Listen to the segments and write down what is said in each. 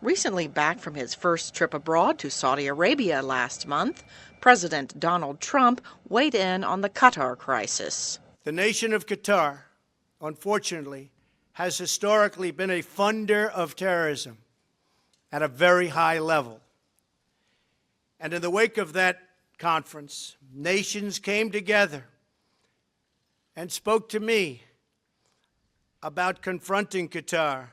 Recently back from his first trip abroad to Saudi Arabia last month, President Donald Trump weighed in on the Qatar crisis. The nation of Qatar, unfortunately, has historically been a funder of terrorism at a very high level. And in the wake of that conference, nations came together and spoke to me about confronting Qatar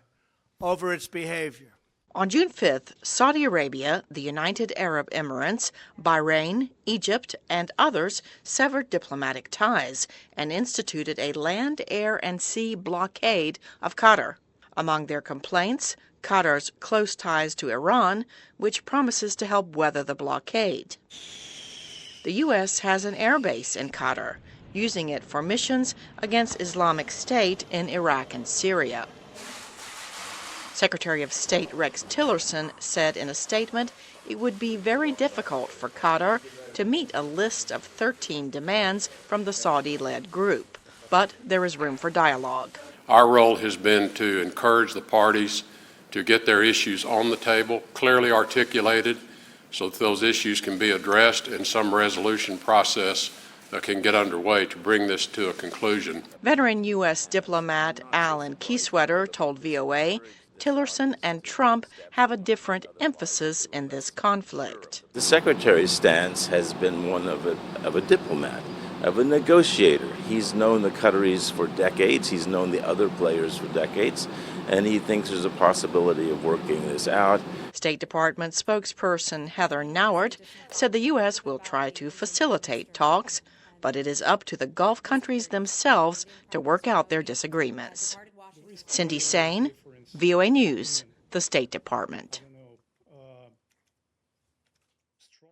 over its behavior. On June 5th, Saudi Arabia, the United Arab Emirates, Bahrain, Egypt, and others severed diplomatic ties and instituted a land, air, and sea blockade of Qatar. Among their complaints, Qatar's close ties to Iran, which promises to help weather the blockade. The U.S. has an air base in Qatar, using it for missions against Islamic State in Iraq and Syria. Secretary of State Rex Tillerson said in a statement it would be very difficult for Qatar to meet a list of 13 demands from the Saudi-led group, but there is room for dialogue. Our role has been to encourage the parties to get their issues on the table, clearly articulated, so that those issues can be addressed and some resolution process can get underway to bring this to a conclusion. Veteran U.S. diplomat Alan Kieswetter told VOA Tillerson and Trump have a different emphasis in this conflict. The Secretary's stance has been one of a diplomat, of a negotiator. He's known the Qataris for decades, he's known the other players for decades, and he thinks there's a possibility of working this out. State Department spokesperson Heather Nauert said the U.S. will try to facilitate talks, but it is up to the Gulf countries themselves to work out their disagreements. Cindy Saine, VOA News, the State Department.